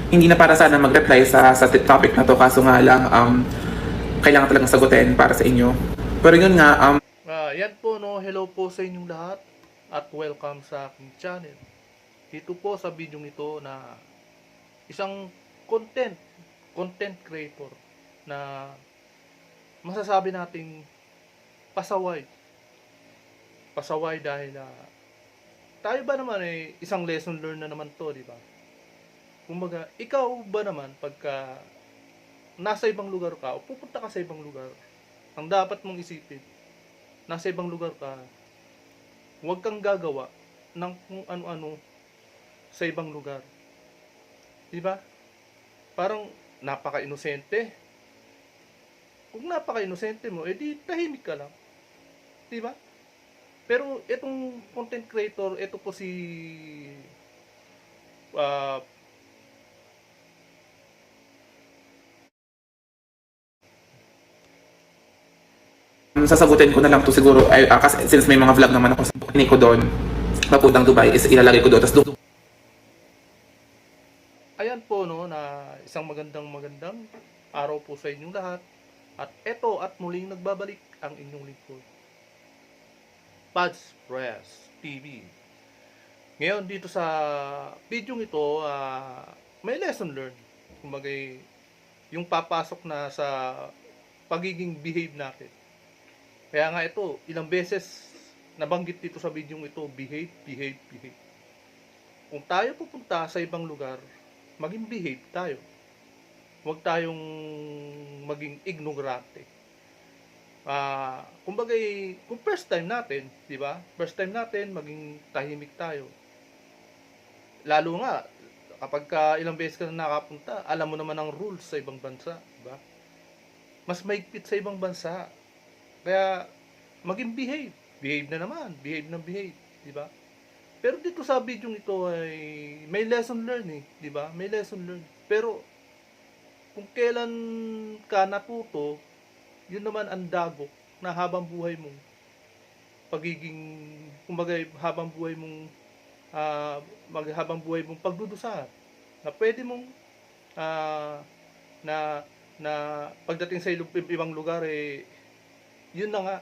hindi na para sana mag-reply sa topic na to, kaso nga lang kailangan talagang sagutin para sa inyo. Pero yun nga, Yan po no, hello po sa inyong lahat at welcome sa aking channel. Dito po sa video ito na isang content creator na masasabi nating pasaway. Pasaway dahil tayo ba naman isang lesson learned na naman to, di ba? Kumbaga, ikaw ba naman pagka nasa ibang lugar ka o pupunta ka sa ibang lugar, ang dapat mong isipin, nasa ibang lugar ka, huwag kang gagawa ng kung ano-ano sa ibang lugar. Diba? Parang napaka-inosente. Kung napaka-inosente mo, edi tahimik ka lang. Diba? Pero itong content creator, ito po si sasagutin ko na lang to siguro, kasi since may mga vlog naman ako sa ko doon, papuntang Dubai, is ilalagay ko doon. Tapos doon, ayan po no, na isang magandang araw po sa inyong lahat. At eto at muling nagbabalik ang inyong lingkod, Pads Press TV. Ngayon dito sa video ito, may lesson learned. Kumbaga, yung papasok na sa pagiging behave natin. Kaya nga ito, ilang beses nabanggit dito sa video ito, behave. Kung tayo pupunta sa ibang lugar, maging behave tayo. Huwag tayong maging ignorante. Kumbaga, kung first time natin, di ba? First time natin, maging tahimik tayo. Lalo nga, kapag ilang beses ka na nakapunta, alam mo naman ang rules sa ibang bansa, di ba? Mas maigpit sa ibang bansa. Kaya, maging behave. Behave na naman. Behave, di ba? Pero dito sa video ito ay may lesson learned di ba? May lesson learned. Pero, kung kailan ka natuto, yun naman ang dagok na habang buhay mong pagiging, kumbaga, habang buhay mong pagdudusa na pwede mong na pagdating sa ibang lugar yun na nga,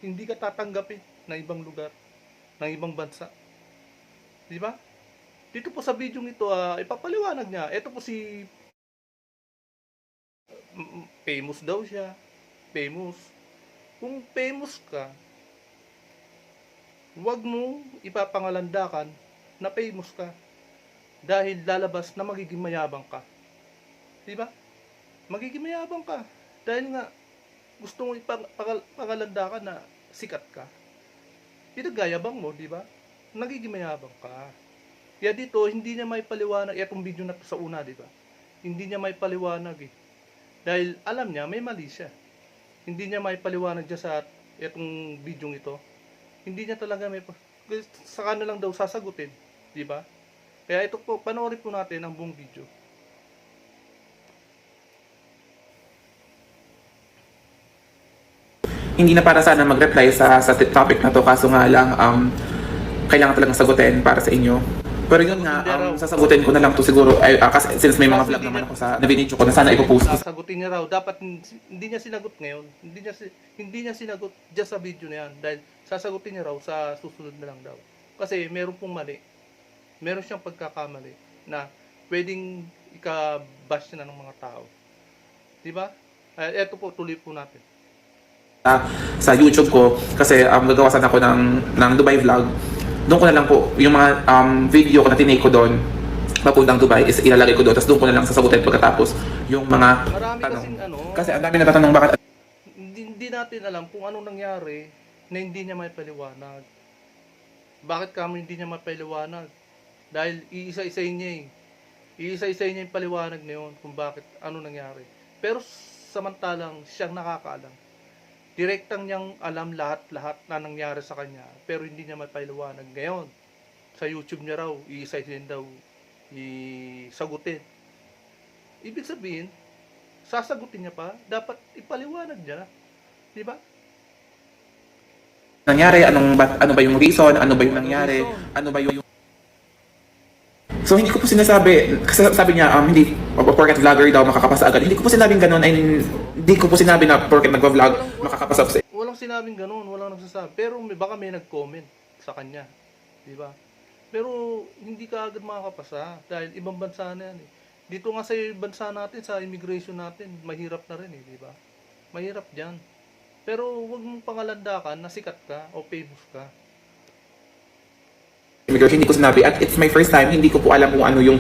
hindi ka tatanggapin ng ibang lugar, ng ibang bansa. Di ba? Dito po sa video ito, ipapaliwanag niya. Ito po si famous daw siya. Famous. Kung famous ka, huwag mo ipapangalandakan na famous ka. Dahil lalabas na magiging mayabang ka. Di ba? Magiging mayabang ka. Dahil nga, gusto mo ipangalandakan na sikat ka. Pinagayabang mo, di ba? Nagiging mayabang ka. Kaya dito, hindi niya may paliwanag. Itong video na to sa una, di ba? Hindi niya may paliwanag Dahil alam niya, may mali siya. Hindi niya may paliwanag dyan sa itong video ito. Hindi niya talaga may sa kanya lang daw sasagutin. Di ba? Kaya ito po, panoorin po natin ang buong video. hindi na para sana mag-reply sa topic na to, kaso nga lang kailangan talagang sagutin para sa inyo. Pero yun nga, sasagutin ko na lang to siguro, kasi since may mga vlog naman ako sa na-video ko na sana ipopost. Sasagutin niya raw, dapat hindi niya sinagot ngayon. Hindi niya sinagot just sa video na yan, dahil sasagutin niya raw sa susunod na lang daw. Kasi meron pong mali. Meron siyang pagkakamali na pwedeng ika-bash na ng mga tao. Diba? Eto po, tuloy po natin. Sa YouTube ko, kasi gagawa sana ako ng Dubai vlog. Doon ko na lang po yung mga video ko na tinake ko doon papuntang Dubai is ilalagay ko doon, tapos doon ko na lang sasagutin pagkatapos yung mga marami tanong. Kasi ang dami natatanong bakit hindi natin alam kung anong nangyari na hindi niya may paliwanag. Bakit kami hindi niya mapaliwanag? Dahil iisa-isayin niya Iisa-isayin niya yung paliwanag na yun kung bakit, ano nangyari. Pero samantalang siyang nakakaalam. Direktang niyang alam lahat na nangyari sa kanya, pero hindi niya mapaliwanag. Ngayon, sa YouTube niya raw, iisa-isayin daw isagutin. Ibig sabihin, sasagutin niya pa, dapat ipaliwanag niya. Di ba? nangyari, ano ba yung reason, ano ba yung nangyari, ano ba yung... So hindi ko po sinasabi, kasi sabi niya, hindi, porket vlogger daw makakapasa agad. Hindi ko po sinabing ganun, and hindi ko po sinabi na porket nagva-vlog, makakapasa sa. Walang sinabing ganun, walang nagsasabi. Pero baka may nag-comment sa kanya. Di ba? Pero hindi ka agad makakapasa dahil ibang bansa na yan eh. Dito nga sa bansa natin, sa immigration natin, mahirap na rin eh, di ba? Mahirap dyan. Pero huwag mong pangalandakan na sikat ka o famous ka. Immigration, hindi ko sinabi, at it's my first time, hindi ko po alam kung ano yung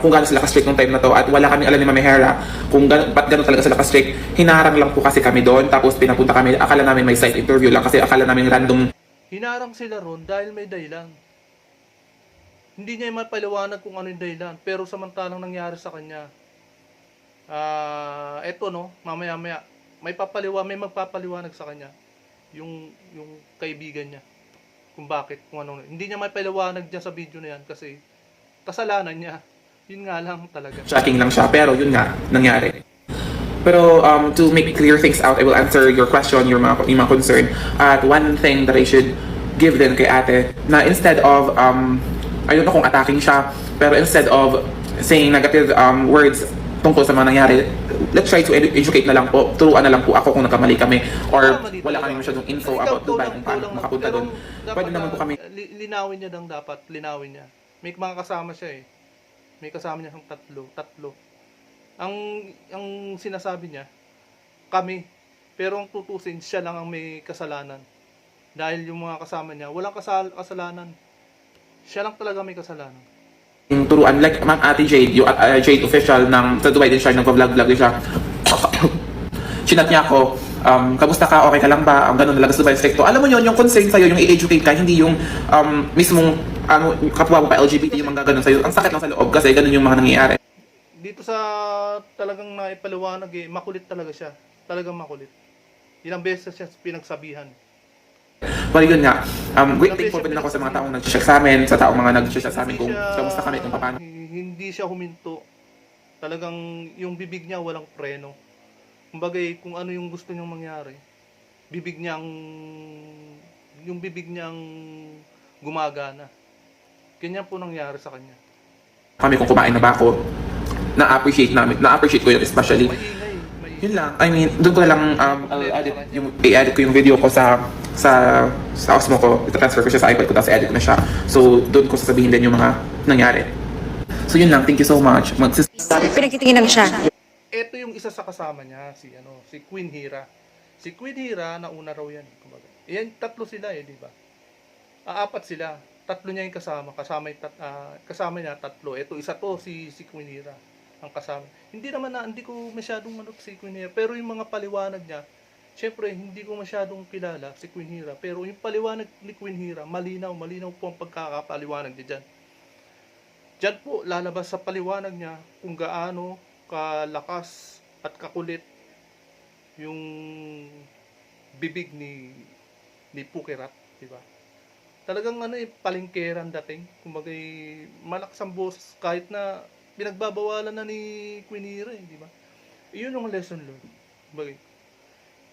kung gaano sila ka-strict nung time na to, at wala kaming alam ni Mami Hera kung ba't gano'n talaga sila ka-strict. Hinarang lang po kasi kami doon, tapos pinapunta kami, akala namin may site interview lang kasi akala namin random. Hinarang sila ron dahil may dahilan. Hindi niya mapaliwanag kung ano yung dahilan, pero samantalang nangyari sa kanya, eto no, mamaya-maya, may magpapaliwanag sa kanya, yung kaibigan niya. Kung bakit, kung ano. Hindi niya may paliwanag dyan sa video na yan kasi kasalanan niya. Yun nga lang talaga. Shocking lang siya, pero yun nga, nangyari. Pero to make clear things out, I will answer your question, yung mga concern. At one thing that I should give din kay ate, na instead of, I don't know kung attacking siya, pero instead of saying negative words tungkol sa mga nangyari, let's try to educate na lang po, turuan na lang po ako kung nagkamali kami, or wala kami masyadong info about Dubai kung paano makapunta doon. Pwede naman po kami. Linawin niya lang dapat, linawin niya. May mga kasama siya eh. May kasama niya ng tatlo. Ang sinasabi niya, kami. Pero ang tutusin, siya lang ang may kasalanan. Dahil yung mga kasama niya, walang kasalanan. Siya lang talaga may kasalanan. Yung turuan, like Ma'am Ate Jade, yung Jade official ng sa Dubai din siya, nagpa-vlog din siya. Chinat niya ako, kamusta ka, okay ka lang ba? Ganun talaga sa Dubai stricto. Alam mo yun, yung concern sa'yo, yung i-educate ka, hindi yung mismong kapwa mo pa LGBT, yung mga ganun sa'yo. Ang sakit lang sa loob kasi ganun yung mga nangyayari. Dito sa talagang naipaliwanag eh, makulit talaga siya. Talagang makulit. Ilang beses siya pinagsabihan. Well, yun nga. Great thankful pa din ako sa mga taong nag-check sa amin, sa taong mga nag-check sa amin kung kamusta kami, kung paano. Hindi siya huminto. Talagang yung bibig niya walang preno. Kumbaga kung ano yung gusto niyang mangyari, yung bibig niyang gumagana. Ganyan po nangyari sa kanya. Kami kung kumain na ba ako, na-appreciate ko yun especially. Maingay. Yun lang. I mean, doon ko na lang i-edit ko yung video ko sa Osmo ko. Ita-transfer ko siya sa iPad ko, tapos edit na siya. So, doon ko sasabihin din yung mga nangyari. So, yun lang. Thank you so much. Pinagtitinginan siya. Ito yung isa sa kasama niya, si Queen Hira. Si Queen Hira, nauna raw yan. Kumbaga. Yan, tatlo sila eh, di ba? Apat sila. Tatlo niya yung kasama niya, tatlo. Ito, isa to, si Queen Hira. Ang kasama. Hindi ko masyadong manok si Queen Hira. Pero yung mga paliwanag niya, syempre, hindi ko masyadong kilala si Queen Hira. Pero yung paliwanag ni Queen Hira, malinaw po ang pagkakapaliwanag niya dyan. Diyan po, lalabas sa paliwanag niya kung gaano kalakas at kakulit yung bibig ni Pukerat, di ba? Talagang palingkeran dating. Kumbaga, malakas ang boses kahit na pinagbabawalan na ni Queen Hira, di ba? Iyon yung lesson learned. Kumbaga,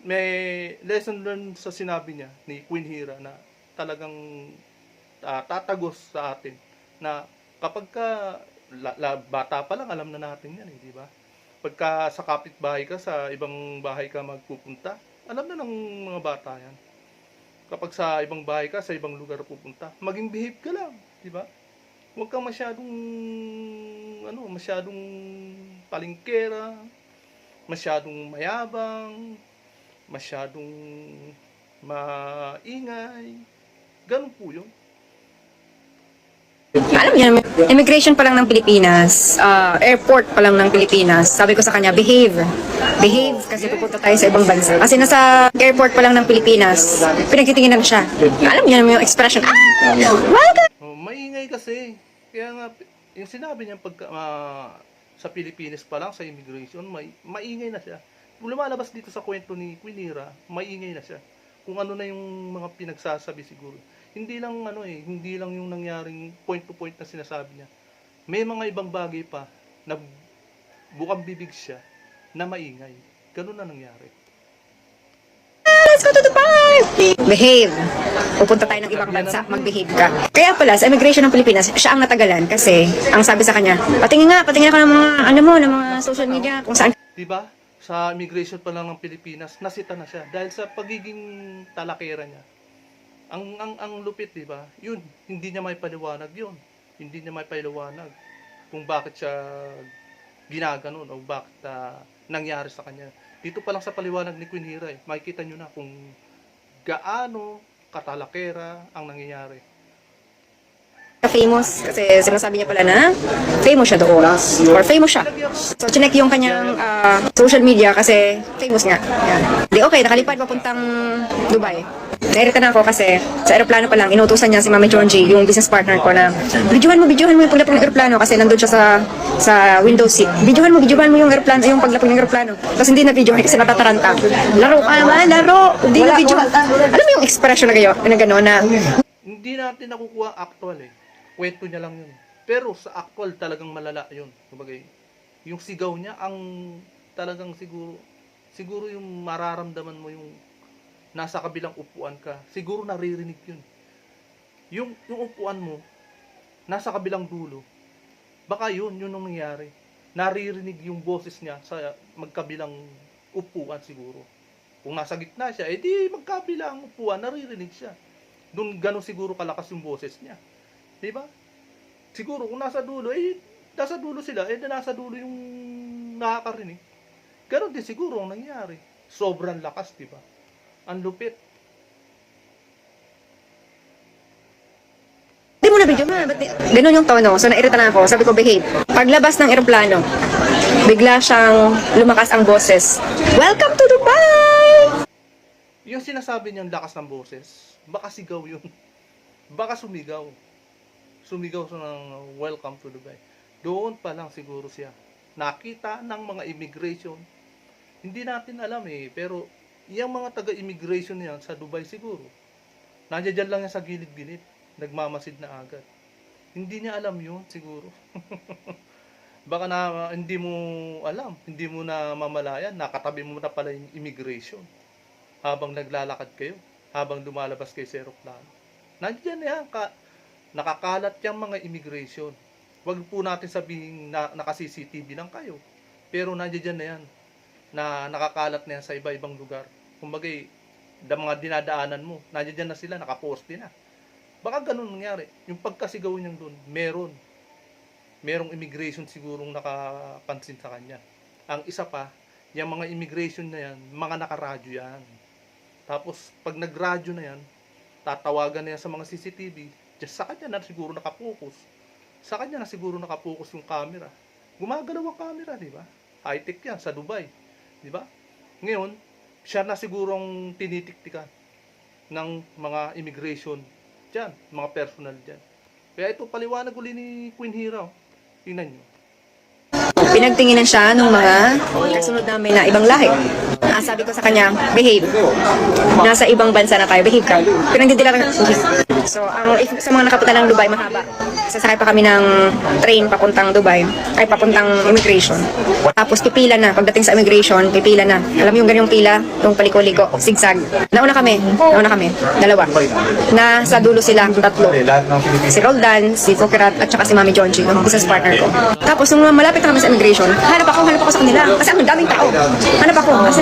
may lesson learned sa sinabi niya ni Queen Hira na talagang tatagos sa atin na kapag bata pa lang alam na natin yan di ba? Pagka sa kapitbahay ka, sa ibang bahay ka magpupunta, alam na ng mga bata yan. Kapag sa ibang bahay ka, sa ibang lugar pupunta, maging behave ka lang, di ba? Huwag kang masyadong palingkera, masyadong mayabang, masyadong maingay. Ganun po yun. Alam niyo, immigration pa lang ng Pilipinas, airport pa lang ng Pilipinas, sabi ko sa kanya, behave. Behave kasi pupunta tayo sa ibang bansa. Kasi nasa airport pa lang ng Pilipinas, pinagtitinginan siya. Alam niyo naman yung expression, Maingay kasi. Kaya nga, yung sinabi niya sa Pilipinas pa lang, sa immigration, maingay na siya. Kung lumalabas dito sa kwento ni Queen Hira, maingay na siya. Kung ano na yung mga pinagsasabi siguro. Hindi lang yung nangyaring point to point na sinasabi niya. May mga ibang bagay pa na bukang bibig siya na maingay. Ganun na nangyari. let's go to Dubai! Behave. Pupunta tayo ng ibang bansa, mag-behave ka. Kaya pala, sa immigration ng Pilipinas, siya ang natagalan kasi ang sabi sa kanya, patingin ako ng mga, ng mga social media, kung saan. Diba? Sa immigration pa lang ng Pilipinas, nasita na siya dahil sa pagiging talakera niya. Ang lupit, diba? Yun, hindi niya may paliwanag yun. Hindi niya may paliwanag kung bakit siya ginaganon o bakit nangyari sa kanya. Dito pa lang sa paliwanag ni Queen Hira, makikita nyo na kung gaano katalakera ang nangyayari. Famous kasi sinasabi niya pala na famous siya doon or famous siya. So chinek yung kanyang social media kasi famous nga. Yan. Di okay, nakalipad papuntang Dubai. Nairita na ako kasi sa aeroplano pa lang inutusan niya si Mami Jonji, yung business partner ko na videohan mo yung paglapag ng aeroplano kasi nandun siya sa window seat. Videohan mo yung aeroplano, yung paglapag ng aeroplano. Tapos hindi na videohan kasi natataranta. Laro ka naman, laro. Hindi na videohan. Alam mo yung expression na gano'n na Hindi natin nakukuha actual kwento niya lang yun. Pero sa actual talagang malala yun. Kumbaga, yung sigaw niya ang talagang siguro yung mararamdaman mo yung nasa kabilang upuan ka. Siguro naririnig yun. Yung upuan mo nasa kabilang dulo. Baka yun ang nangyari. Naririnig yung boses niya sa magkabilang upuan siguro. Kung nasa gitna siya, edi magkabilang upuan, naririnig siya. Doon gano'n siguro kalakas yung boses niya. Diba? Siguro kung nasa dulo, nasa dulo sila, nasa dulo yung nakakarinig. Ganon din siguro ang nangyari. Sobrang lakas, diba? Ang lupit. Hindi mo na video ma, ganun yung tono. So nairita na ako, sabi ko behave. Paglabas ng eroplano, bigla siyang lumakas ang boses. Welcome to Dubai! Yung sinasabi niyang lakas ng boses, baka sigaw yun. Baka sumigaw. Sumigaw siya ng welcome to Dubai. Doon pa lang siguro siya nakita ng mga immigration. Hindi natin alam pero yung mga taga-immigration niyan sa Dubai siguro, nandiyan lang yan sa gilid-gilid, nagmamasid na agad. Hindi niya alam yun siguro. Baka na hindi mo alam, hindi mo na mamalayan, nakatabi mo na pala yung immigration. Habang naglalakad kayo, habang lumalabas kayo sa aeroplano. Nandiyan yan, nakakalat yung mga immigration. Huwag po natin sabihin na naka-CCTV lang kayo. Pero nandiyan na yan, na nakakalat na yan sa iba-ibang lugar. Kumbaga, mga dinadaanan mo, nandiyan na sila, nakaposte na. Baka ganun nangyari. Yung pagkasigaw niyang doon, merong immigration sigurong nakapansin sa kanya. Ang isa pa, yung mga immigration na yan, mga nakaradyo yan. Tapos, pag nagradyo na yan, tatawagan na yan sa mga CCTV, just sa kanya na siguro nakapokus. Sa kanya na siguro nakapokus yung camera. Gumagalaw ang camera, di ba? High-tech yan, sa Dubai. Di ba? Ngayon, siya na sigurong tinitiktikan ng mga immigration dyan, mga personal dyan. Kaya ito, paliwanag uli ni Queen Hira. Tingnan nyo. Pinagtinginan siya ng mga kasunod namin na ibang lahi. Sabi ko sa kanya, behave. Nasa ibang bansa na tayo, behave ka. Pinagdidila ka. So, sa mga nakapunta ng Dubai, mahaba. Sasakay pa kami ng train papuntang Dubai, ay papuntang immigration. Tapos pipila na, pagdating sa immigration, pipila na. Alam mo yung ganyong pila, yung paliko-liko, zigzag. Nauna kami, dalawa. Nasa dulo sila, tatlo. Si Roldan, si Fokirat, at saka si Mami Jonji, yung business partner ko. Tapos nung malapit na kami sa immigration, hanap ako sa kanila. Kasi ang daming tao. Hanap ako. Kasi,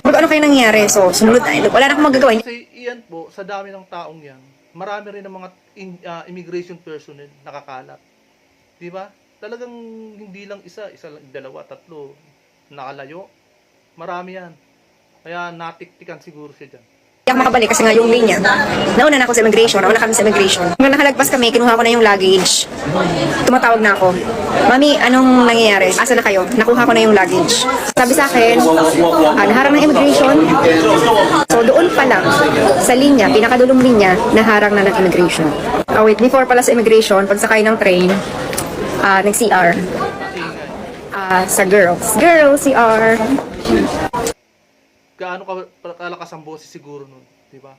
ano kayo nangyari? So, sumunod na. Wala na akong magagawa. Kasi iyan po, sa dami ng taong yan, marami rin ng mga immigration personnel nakakalat. Di ba? Talagang hindi lang isa lang, dalawa, tatlo, nakalayo. Marami yan. Kaya natiktikan siguro siya dyan. Hindi ako makabalik kasi nga yung linya. Nauna na ako sa immigration, nauna kami sa immigration. Nung nakalagpas kami, kinuha ko na yung luggage. Tumatawag na ako. Mami, anong nangyayari? Asa na kayo? Nakuha ko na yung luggage. Sabi sa akin, naharang ng immigration. So doon pa lang, sa linya, pinakadulong linya, naharang na ng immigration. Wait, before pala sa immigration, pagsakay ng train, nag-CR. Sa girls. Girls, CR. Gaano kalakas ang boses siguro nun, di ba?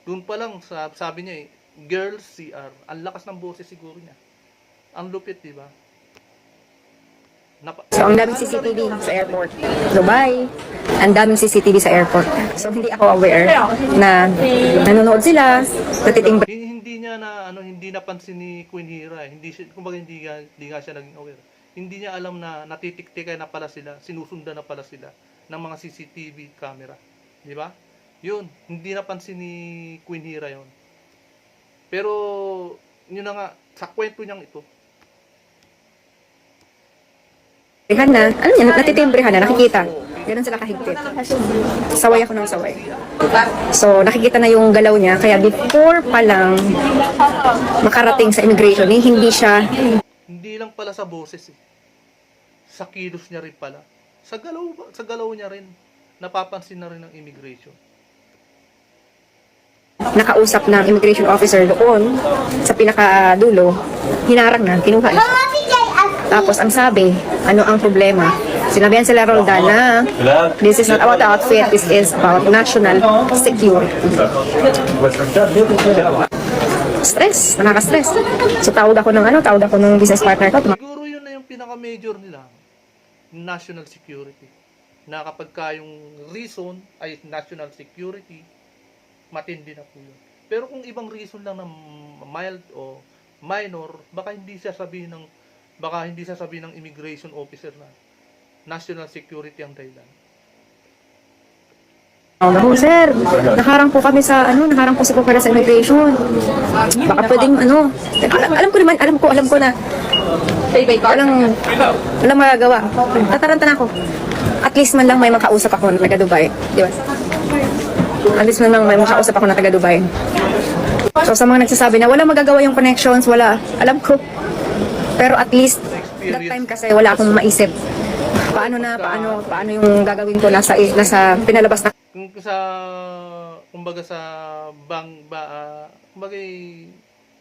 Doon pa lang sabi niya girls CR, ang lakas ng boses siguro niya. Ang lupit, di ba? So ang daming CCTV sa airport. Dubai. Ang daming CCTV sa airport. So hindi ako aware na nanonood sila, natitimbre. Hindi niya na hindi napansin ni Queen Hira. Hindi siya, kumbaga hindi nga siya naging aware. Hindi niya alam na natitiktikan na pala sila, sinusundan na pala sila ng mga CCTV camera. Di ba? Yun, hindi napansin ni Queen Hira yon. Pero yun na nga, sa kwento niyang ito, Na, ano yan, natitimbrehan na, nakikita. Ganun sila kahigpit. Saway ako ng saway. So, nakikita na yung galaw niya, kaya before pa lang makarating sa immigration, hindi siya, hindi lang pala sa boses eh. Sa kilos niya rin pala. Sa galaw niya rin, napapansin na rin ng immigration. nakausap ng immigration officer doon sa pinakadulo, hinarang na, kinuha na siya. Tapos ang sabi, ano ang problema? Sinabihan sila Roldan na this is not about the outfit, this is about national security. Stress, nakaka-stress. So tawag ako ng business partner ko. Siguro yun na yung pinaka-major nila, national security. Na kapag ka yung reason ay national security, matindi na po yun. Pero kung ibang reason lang na mild o minor, baka hindi siya sabihin ng immigration officer na national security ang dahilan. Oh, sir, nakarang po kami sa nakarang po si Pupera sa immigration. Baka pwedeng alam ko na walang magagawa. Tataranta na ako. At least man lang may makausap ako na taga Dubai, di ba? At least man lang may makausap ako na taga Dubai. So sa mga nagsasabi na wala magagawa yung connections, wala, alam ko. Pero at least that time kasi wala akong maisip. Paano yung gagawin ko nasa pinalabas na. Kumbaga sa kumbaga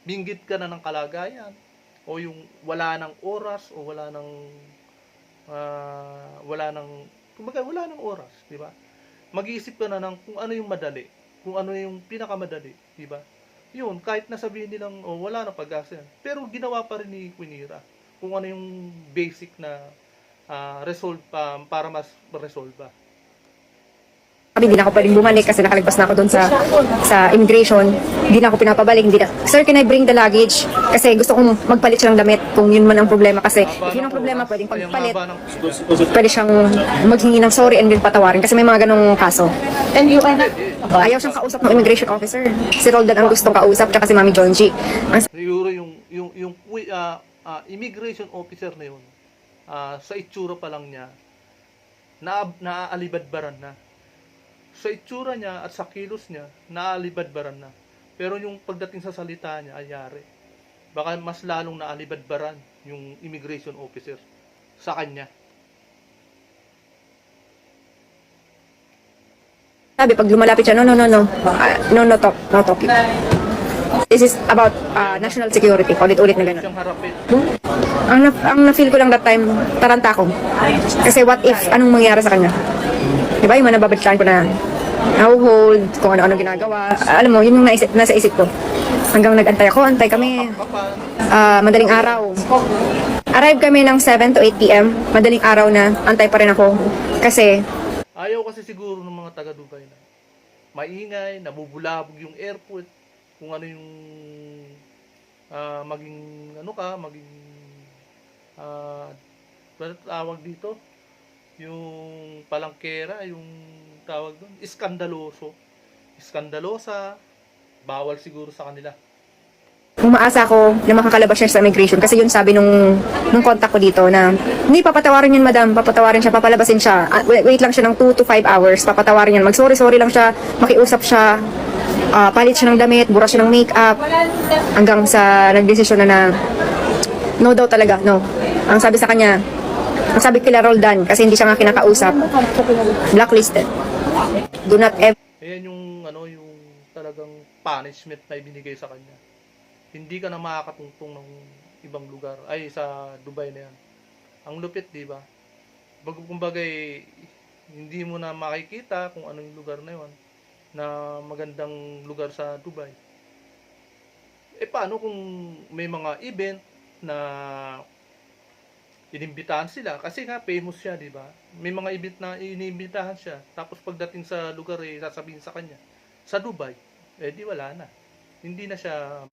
binggit ka na ng kalagayan o yung wala ng oras o wala ng oras, di ba? Mag-iisip ka na ng kung ano yung madali, kung ano yung pinakamadali, di ba? Yun, kahit nasabihin nilang wala na pag-asa yan. Pero ginawa pa rin ni Quinira kung ano yung basic na resolve para mas resolve ba. Hindi na ako pwedeng bumalik kasi nakalagpas na ako doon sa immigration. Hindi na ako pinapabalik. Sir, can I bring the luggage? Kasi gusto kong magpalit siya ng damit kung yun man ang problema. Kasi if yun ang problema, pwedeng pagpalit. Pwede siyang maghingi ng sorry and then patawarin kasi may mga ganong kaso. And ayaw siyang kausap ng immigration officer. Si Roldan ang gustong kausap tsaka si Mami Jonji. Siguro yung immigration officer na yun, sa itsura pa lang niya, naaalibadbaran na. Sa itsura niya at sa kilos niya, naalibadbaran na. Pero yung pagdating sa salita niya, ayari. Baka mas lalong naalibadbaran yung immigration officer sa kanya. Sabi, pag lumalapit siya, no talk. This is about national security. Ulit-ulit na gano'n. Siyang harapin. Ang na-feel ko lang that time, taranta ko. Kasi what if, anong mangyari sa kanya? Diba yung nababalitaan ko na hold, kung ano-ano ginagawa. Alam mo, yun yung nasa isip ko. Hanggang nag-antay kami. Madaling araw. Arrive kami ng 7 to 8 p.m. Madaling araw na, antay pa rin ako. Kasi, ayaw kasi siguro ng mga taga-Dubai na maingay, nabubulabog yung airport, kung ano yung maging tawag dito, yung palangkera, yung tawag doon, iskandalosa, bawal siguro sa kanila. umaasa ako na makakalabas siya sa immigration kasi yun sabi nung contact ko dito na hindi papatawarin yun madam, papalabasin siya. Wait lang siya ng 2 to 5 hours, papatawarin yan. Mag-sorry lang siya, makiusap siya, palit siya ng damit, bura siya ng makeup, hanggang sa nagdesisyon na no daw talaga, no. Ang sabi sa kanya, ang sabi kila Roldan, kasi hindi siya nga kinakausap, blacklisted. Do not ever. Ayan yung yung talagang punishment na ibinigay sa kanya. Hindi ka na makakatungtong ng ibang lugar ay sa Dubai na yan. Ang lupit, di ba? Kumbaga hindi mo na makikita kung ano yung lugar na yon na magandang lugar sa Dubai. Paano kung may mga event na inimbitahan sila kasi nga famous siya, di ba? May mga ibit na inimbitahan siya. Tapos pagdating sa lugar, sasabihin sa kanya, sa Dubai, di wala na. Hindi na siya